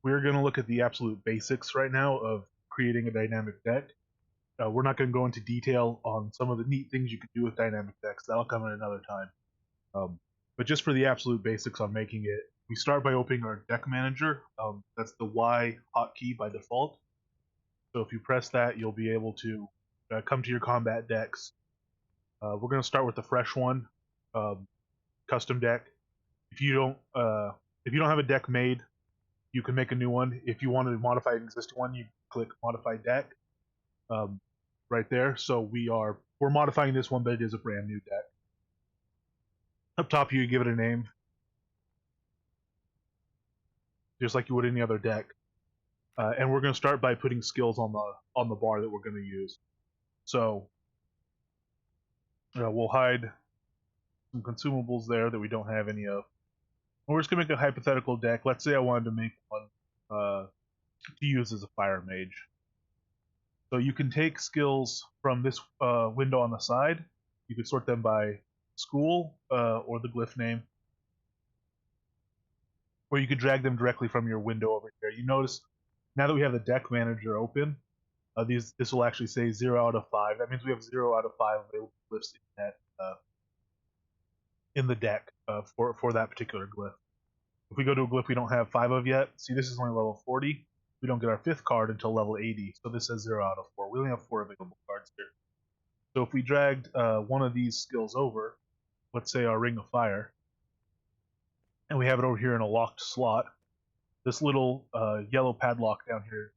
we're going to look at the absolute basics right now of creating a dynamic deck. We're not going to go into detail on some of the neat things you can do with dynamic decks. That'll come at another time. But just for the absolute basics on making it, we start by opening our deck manager. That's the Y hotkey by default. So if you press that, you'll be able to come to your combat decks. We're going to start with the fresh one, custom deck. If you don't have a deck made, you can make a new one. If you want to modify an existing one, you click modify deck right there. So we're modifying this one, but it is a brand new deck. Up top, you give it a name, just like you would any other deck. And we're going to start by putting skills on the bar that we're going to use. So we'll hide some consumables there that we don't have any of. And we're just going to make a hypothetical deck. Let's say I wanted to make one to use as a fire mage. So you can take skills from this window on the side. You can sort them by school or the glyph name. Or you could drag them directly from your window over here. You notice now that we have the deck manager open, this will actually say 0 out of 5. That means we have 0 out of 5 available glyphs in the deck for that particular glyph. If we go to a glyph we don't have 5 of yet, see this is only level 40. We don't get our 5th card until level 80, so this says 0 out of 4. We only have 4 available cards here. So if we dragged one of these skills over, let's say our Ring of Fire, and we have it over here in a locked slot, this little yellow padlock down here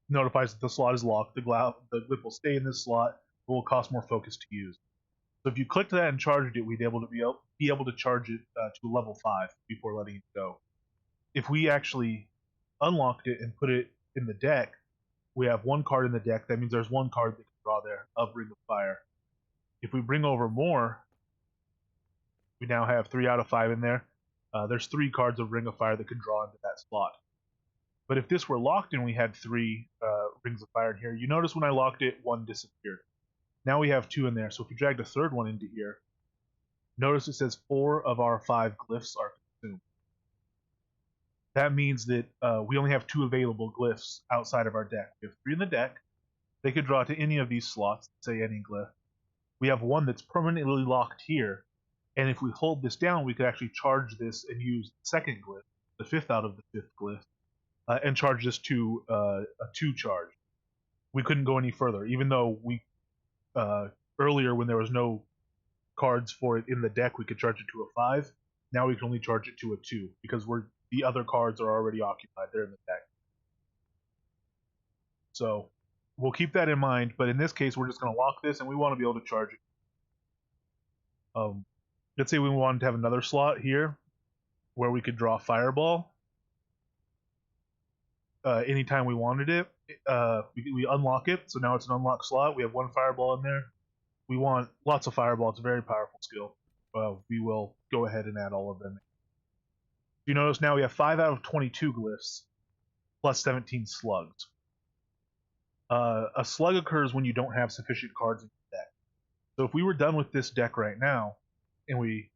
notifies that the slot is locked. The glyph will stay in this slot, but will cost more focus to use. So if you clicked that and charged it, we'd be able to charge it to level 5 before letting it go. If we actually unlocked it and put it in the deck, we have 1 card in the deck. That means there's 1 card that can draw there of Ring of Fire. If we bring over more, we now have 3 out of 5 in there. There's 3 cards of Ring of Fire that can draw into that slot. But if this were locked and we had 3 Rings of Fire in here, you notice when I locked it, 1 disappeared. Now we have 2 in there, so if you dragged a 3rd one into here, notice it says 4 of our 5 glyphs are consumed. That means that we only have 2 available glyphs outside of our deck. We have 3 in the deck. They could draw to any of these slots, say any glyph. We have 1 that's permanently locked here, and if we hold this down, we could actually charge this and use the 2nd glyph, the 5th out of the 5th glyph, and charge this to a 2 charge. We couldn't go any further, even though we earlier when there was no cards for it in the deck, we could charge it to a 5. Now we can only charge it to a 2 because the other cards are already occupied. They're in the deck. So we'll keep that in mind, but in this case, we're just going to lock this, and we want to be able to charge it. Let's say we wanted to have another slot here where we could draw Fireball. Anytime we wanted it, we unlock it, so now it's an unlocked slot. We have 1 Fireball in there. We want lots of Fireball. It's a very powerful skill. We will go ahead and add all of them. You notice now we have 5 out of 22 glyphs plus 17 slugs. A slug occurs when you don't have sufficient cards in your deck. So if we were done with this deck right now, and we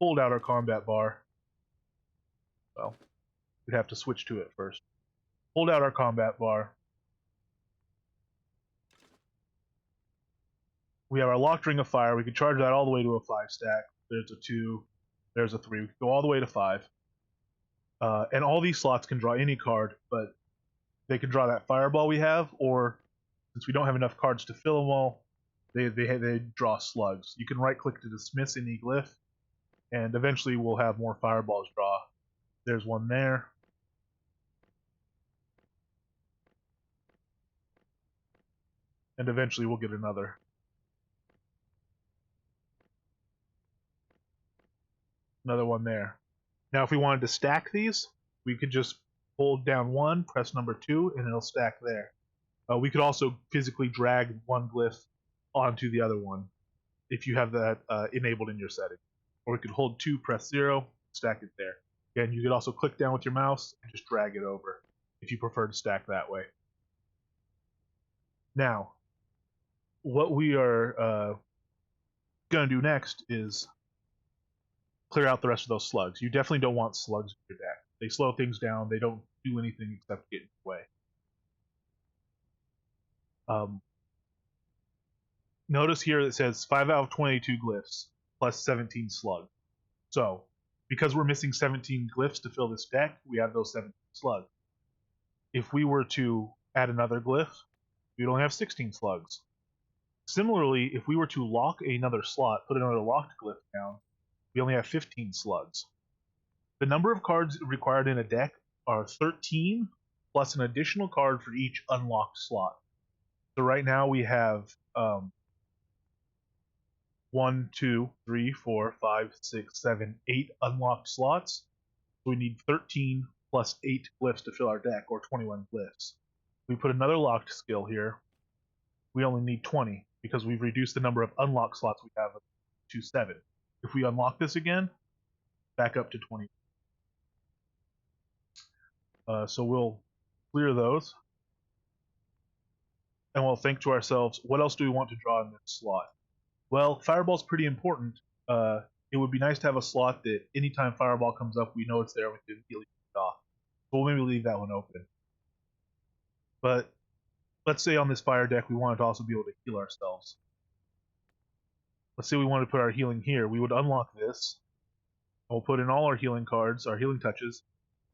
pulled out our combat bar, well, we'd have to switch to it first. Hold out our combat bar. We have our locked Ring of Fire. We could charge that all the way to a 5 stack. There's a 2. There's a 3. We could go all the way to 5. And all these slots can draw any card, but they can draw that Fireball we have, or since we don't have enough cards to fill them all, they draw slugs. You can right-click to dismiss any glyph, and eventually we'll have more Fireballs draw. There's one there. And eventually we'll get another. Another one there. Now if we wanted to stack these, we could just hold down 1, press number 2, and it'll stack there. We could also physically drag 1 glyph onto the other one if you have that enabled in your setting. Or we could hold 2, press 0, stack it there. Again, you could also click down with your mouse and just drag it over if you prefer to stack that way. Now, what we are going to do next is clear out the rest of those slugs. You definitely don't want slugs in your deck. They slow things down. They don't do anything except get in the way. Notice here it says 5 out of 22 glyphs plus 17 slugs. So, because we're missing 17 glyphs to fill this deck, we have those 17 slugs. If we were to add another glyph, we'd only have 16 slugs. Similarly, if we were to lock another slot, put another locked glyph down, we only have 15 slugs. The number of cards required in a deck are 13 plus an additional card for each unlocked slot. So right now we have 1, 2, 3, 4, 5, 6, 7, 8 unlocked slots. So we need 13 plus 8 glyphs to fill our deck, or 21 glyphs. We put another locked skill here. We only need 20 because we've reduced the number of unlocked slots we have to 7. If we unlock this again, back up to 20. So we'll clear those. And we'll think to ourselves, what else do we want to draw in this slot? Well, Fireball's pretty important. It would be nice to have a slot that anytime Fireball comes up, we know it's there and we can immediately take it off. So we'll maybe leave that one open. But let's say on this fire deck, we wanted to also be able to heal ourselves. Let's say we wanted to put our healing here. We would unlock this. We'll put in all our healing cards, our healing touches.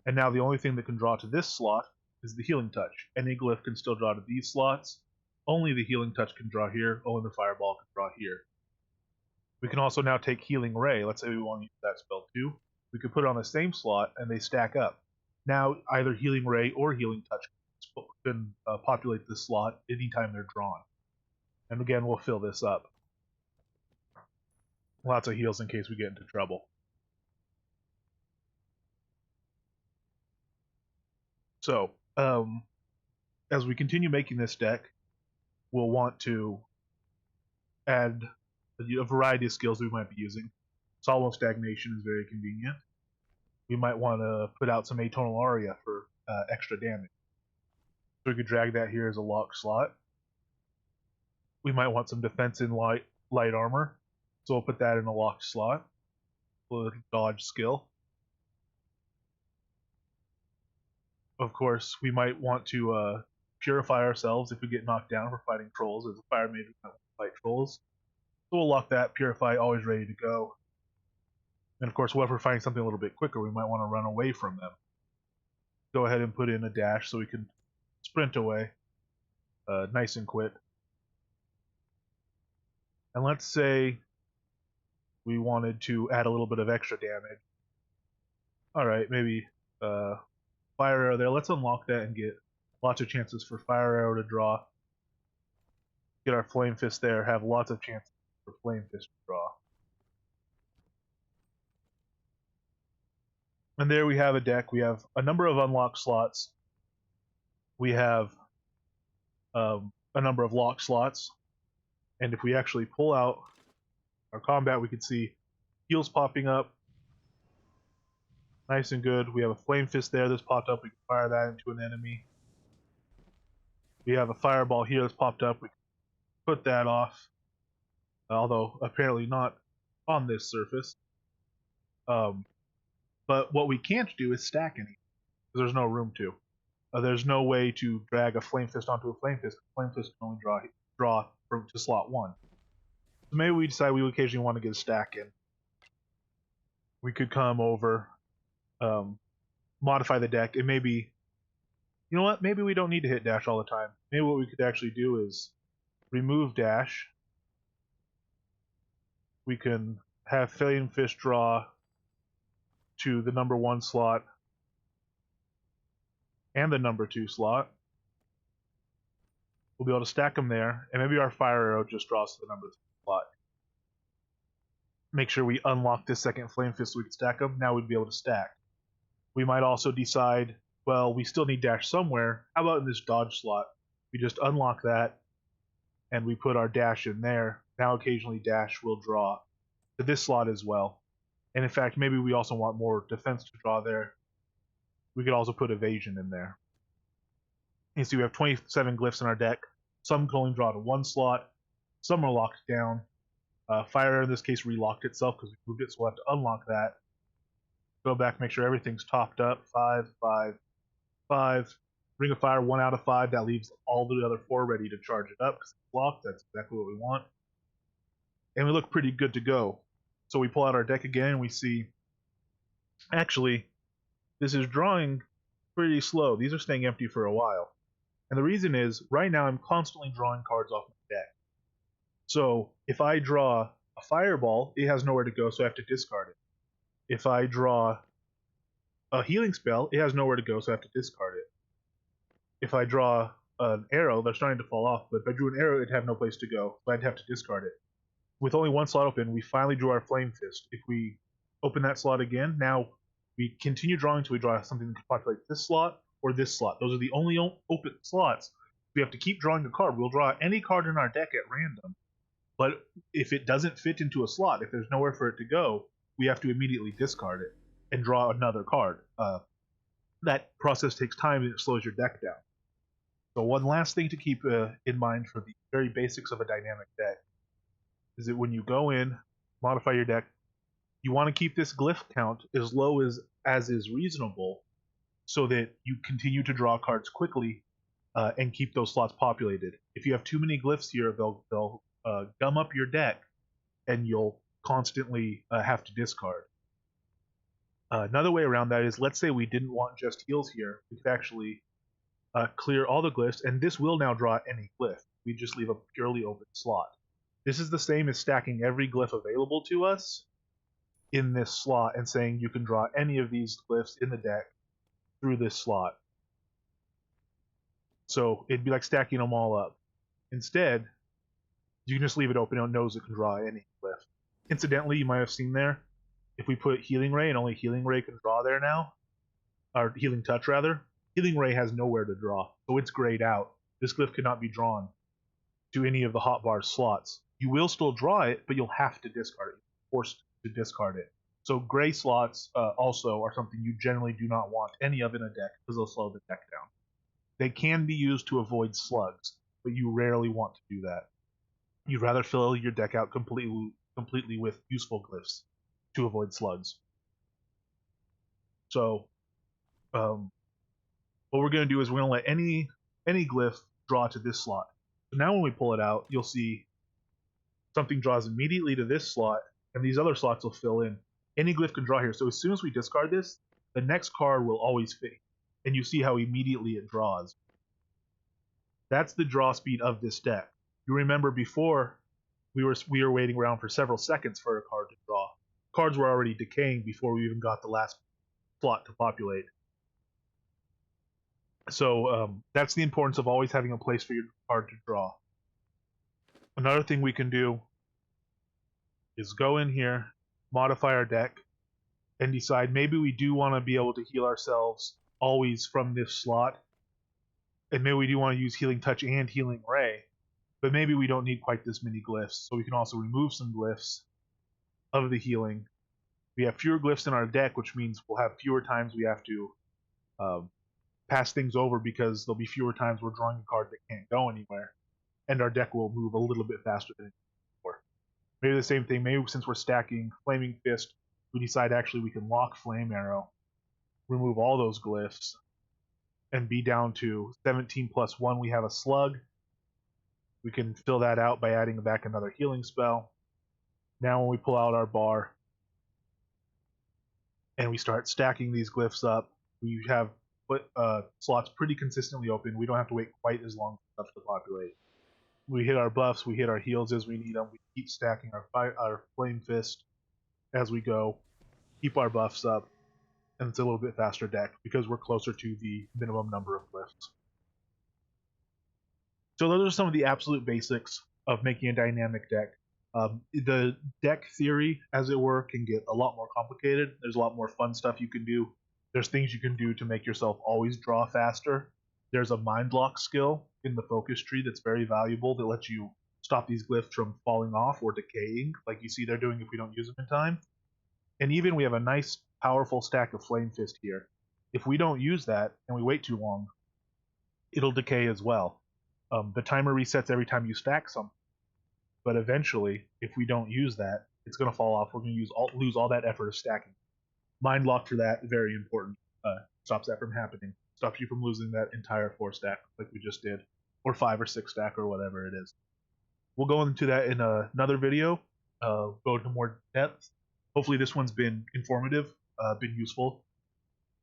And now the only thing that can draw to this slot is the healing touch. Any glyph can still draw to these slots. Only the healing touch can draw here. Only the fireball can draw here. We can also now take Healing Ray. Let's say we want to use that spell too. We could put it on the same slot and they stack up. Now either Healing Ray or Healing Touch can populate this slot anytime they're drawn. And again, we'll fill this up. Lots of heals in case we get into trouble. So, as we continue making this deck, we'll want to add a variety of skills we might be using. Solemn Stagnation is very convenient. We might want to put out some Atonal Aria for extra damage. So we could drag that here as a lock slot. We might want some defense in light armor, so we'll put that in a locked slot. A dodge skill. Of course, we might want to purify ourselves if we get knocked down for fighting trolls. As a fire mage, we might want to fight trolls. So we'll lock that, purify, always ready to go. And of course, what if we're fighting something a little bit quicker? We might want to run away from them. Go ahead and put in a dash so we can sprint away, nice and quick. And let's say we wanted to add a little bit of extra damage. Alright, maybe Fire Arrow there. Let's unlock that and get lots of chances for Fire Arrow to draw. Get our Flame Fist there, have lots of chances for Flame Fist to draw. And there we have a deck. We have a number of unlocked slots. We have a number of locked slots. And if we actually pull out our combat, we can see heals popping up. Nice and good. We have a Flame Fist there that's popped up. We can fire that into an enemy. We have a Fireball here that's popped up. We can put that off. Although apparently not on this surface. But what we can't do is stack any. Because there's no room to. There's no way to drag a Flame Fist onto a Flame Fist. Flame Fist can only draw to slot 1. So maybe we decide we occasionally want to get a stack in. We could come over, modify the deck, and maybe, you know what, maybe we don't need to hit dash all the time. Maybe what we could actually do is remove dash. We can have Flame Fist draw to the number 1 slot and the number 2 slot. We'll be able to stack them there, and maybe our Fire Arrow just draws to the number 3 slot. Make sure we unlock this second Flame Fist so we can stack them. Now we'd be able to stack. We might also decide, well, we still need dash somewhere. How about in this dodge slot? We just unlock that, and we put our dash in there. Now occasionally dash will draw to this slot as well. And in fact, maybe we also want more defense to draw there. We could also put evasion in there. You see we have 27 glyphs in our deck. Some can only draw to 1 slot. Some are locked down. Fire in this case relocked itself because we moved it, so we'll have to unlock that. Go back, make sure everything's topped up. 5, 5, 5. Ring of Fire, 1 out of 5. That leaves all the other 4 ready to charge it up because it's blocked. That's exactly what we want. And we look pretty good to go. So we pull out our deck again and we see, actually, this is drawing pretty slow. These are staying empty for a while. And the reason is, right now I'm constantly drawing cards off my deck. So if I draw a Fireball, it has nowhere to go, so I have to discard it. If I draw a Healing Spell, it has nowhere to go, so I have to discard it. If I draw an arrow, they're starting to fall off, but if I drew an arrow, it'd have no place to go, so I'd have to discard it. With only one slot open, we finally drew our Flame Fist. If we open that slot again, now we continue drawing until we draw something that can populate this slot or this slot. Those are the only open slots. We have to keep drawing a card. We'll draw any card in our deck at random, but if it doesn't fit into a slot, if there's nowhere for it to go, we have to immediately discard it and draw another card. That process takes time and it slows your deck down. So one last thing to keep in mind for the very basics of a dynamic deck is that when you go in, modify your deck, you want to keep this glyph count as low as is reasonable so that you continue to draw cards quickly and keep those slots populated. If you have too many glyphs here, they'll gum up your deck and you'll constantly have to discard. Another way around that is, let's say we didn't want just heals here. We could actually clear all the glyphs, and this will now draw any glyph. We just leave a purely open slot. This is the same as stacking every glyph available to us in this slot and saying you can draw any of these glyphs in the deck through this slot. So it'd be like stacking them all up. Instead, you can just leave it open and it knows it can draw any glyph. Incidentally, you might have seen there, if we put Healing Ray and only Healing Ray can draw there now, or Healing Touch rather, Healing Ray has nowhere to draw, so it's grayed out. This glyph cannot be drawn to any of the hotbar slots. You will still draw it, but you'll have to discard it. You're forced to discard it. So gray slots also are something you generally do not want any of in a deck because they'll slow the deck down. They can be used to avoid slugs, but you rarely want to do that. You'd rather fill your deck out completely with useful glyphs to avoid slugs. So what we're going to do is we're going to let any glyph draw to this slot. So now when we pull it out, you'll see something draws immediately to this slot, and these other slots will fill in. Any glyph can draw here. So as soon as we discard this, the next card will always fit. And you see how immediately it draws. That's the draw speed of this deck. You remember before we were waiting around for several seconds for a card to draw. Cards were already decaying before we even got the last slot to populate. So that's the importance of always having a place for your card to draw. Another thing we can do is go in here, modify our deck, and decide maybe we do want to be able to heal ourselves always from this slot, and maybe we do want to use Healing Touch and Healing Ray, but maybe we don't need quite this many glyphs, so we can also remove some glyphs of the healing. We have fewer glyphs in our deck, which means we'll have fewer times we have to pass things over because there'll be fewer times we're drawing a card that can't go anywhere, and our deck will move a little bit faster than before. Maybe the same thing, maybe since we're stacking Flaming Fist, we decide actually we can lock Flame Arrow, remove all those glyphs, and be down to 17 plus 1. We have a Slug. We can fill that out by adding back another healing spell. Now when we pull out our bar and we start stacking these glyphs up, we have slots pretty consistently open. We don't have to wait quite as long for stuff to populate. We hit our buffs, we hit our heals as we need them. We keep stacking our Flame Fist as we go, keep our buffs up, and it's a little bit faster deck because we're closer to the minimum number of glyphs. So those are some of the absolute basics of making a dynamic deck. The deck theory, as it were, can get a lot more complicated. There's a lot more fun stuff you can do. There's things you can do to make yourself always draw faster. There's a mind lock skill in the focus tree that's very valuable that lets you stop these glyphs from falling off or decaying, like you see they're doing if we don't use them in time. And even we have a nice, powerful stack of Flame Fist here. If we don't use that and we wait too long, it'll decay as well. The timer resets every time you stack something. But eventually, if we don't use that, it's going to fall off. We're going to lose all that effort of stacking. Mind lock for that, very important. Stops that from happening. stops you from losing that entire 4 stack like we just did, or 5 or 6 stack or whatever it is. We'll go into that in another video, go into more depth. Hopefully this one's been informative, been useful,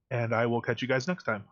and I will catch you guys next time.